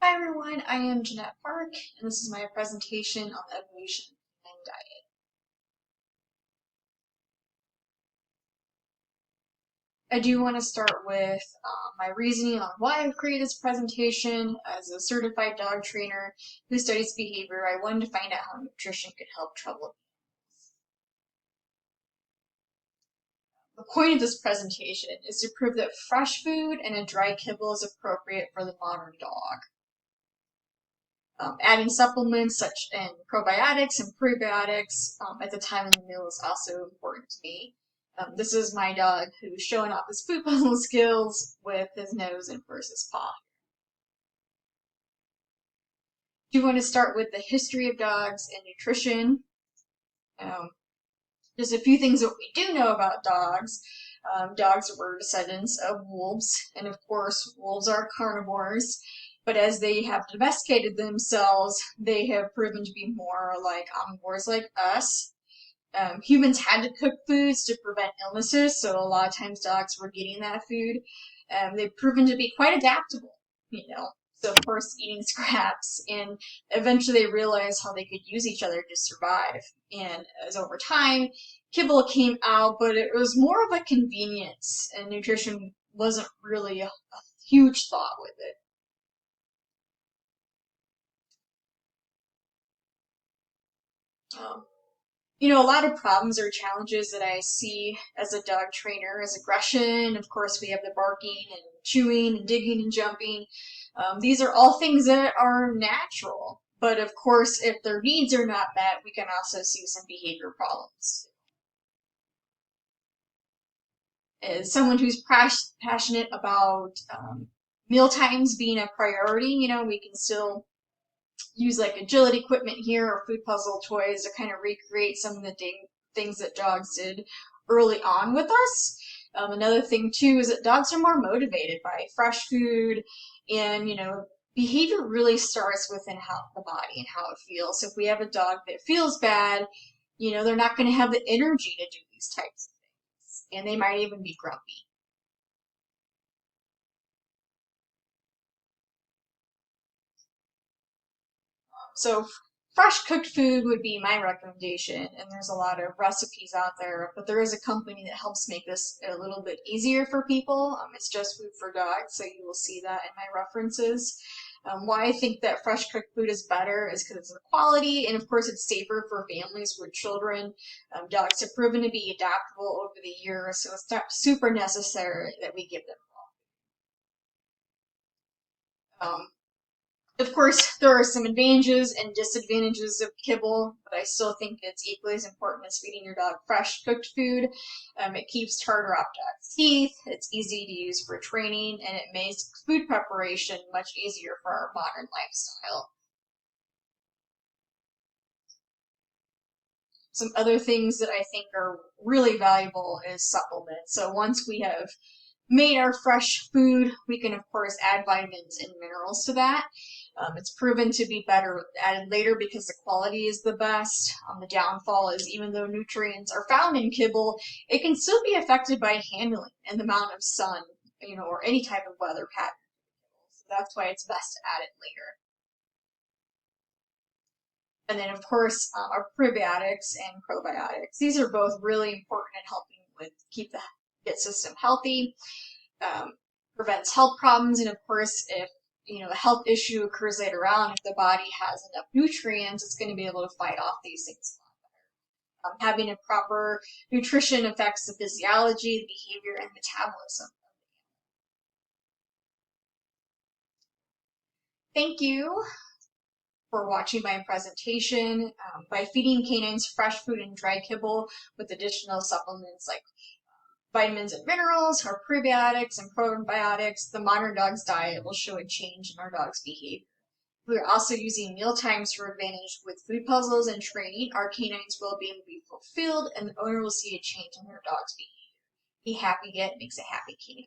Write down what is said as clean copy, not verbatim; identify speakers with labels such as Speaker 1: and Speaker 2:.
Speaker 1: Hi everyone, I am Jeanette Park, and this is my presentation on the evolution of canine diet. I do want to start with my reasoning on why I created this presentation. As a certified dog trainer who studies behavior, I wanted to find out how nutrition could help troubled animals. The point of this presentation is to prove that fresh food and a dry kibble is appropriate for the modern dog. Adding supplements such as probiotics and prebiotics at the time of the meal is also important to me. This is my dog who's showing off his food puzzle skills with his nose and first his paw. Do you want to start with the history of dogs and nutrition? Um, just a few things that we do know about dogs. Dogs were descendants of wolves, and of course, wolves are carnivores. But as they have domesticated themselves, they have proven to be more like omnivores like us. Humans had to cook foods to prevent illnesses, so a lot of times dogs were getting that food. They've proven to be quite adaptable. So of course eating scraps, and eventually they realized how they could use each other to survive. And as over time, kibble came out, but it was more of a convenience, and nutrition wasn't really a huge thought with it. Um, a lot of problems or challenges that I see as a dog trainer is aggression. Of course, we have the barking and chewing and digging and jumping. These are all things that are natural. But of course, if their needs are not met, we can also see some behavior problems. As someone who's passionate about meal times being a priority, we can still use like agility equipment here or food puzzle toys to kind of recreate some of the things that dogs did early on with us. Another thing too is that dogs are more motivated by fresh food, and behavior really starts within how the body and how it feels. So if we have a dog that feels bad, they're not going to have the energy to do these types of things, and they might even be grumpy. So fresh cooked food would be my recommendation, and there's a lot of recipes out there, but there is a company that helps make this a little bit easier for people. It's Just Food for Dogs, so you will see that in my references. Why I think that fresh cooked food is better is because of the quality, and of course it's safer for families with children. Dogs have proven to be adaptable over the years, so it's not super necessary that we give them raw. Of course, there are some advantages and disadvantages of kibble, but I still think it's equally as important as feeding your dog fresh cooked food. It keeps tartar off dogs' teeth, it's easy to use for training, and it makes food preparation much easier for our modern lifestyle. Some other things that I think are really valuable is supplements. So once we have made our fresh food, we can of course add vitamins and minerals to that. It's proven to be better added later because the quality is the best. The downfall is even though nutrients are found in kibble, it can still be affected by handling and the amount of sun, or any type of weather pattern. So that's why it's best to add it later. And then, of course, our prebiotics and probiotics. These are both really important in helping with keep the gut system healthy, um, prevents health problems, and of course, if a health issue occurs later on, if the body has enough nutrients, it's going to be able to fight off these things a lot better. Having a proper nutrition affects the physiology, the behavior, and metabolism. Thank you for watching my presentation. By feeding canines fresh food and dry kibble with additional supplements like vitamins and minerals, or prebiotics and probiotics, the modern dog's diet will show a change in our dog's behavior. We're also using meal times for advantage with food puzzles and training. Our canines will be able to be fulfilled, and the owner will see a change in their dog's behavior. Be happy get makes a happy canine.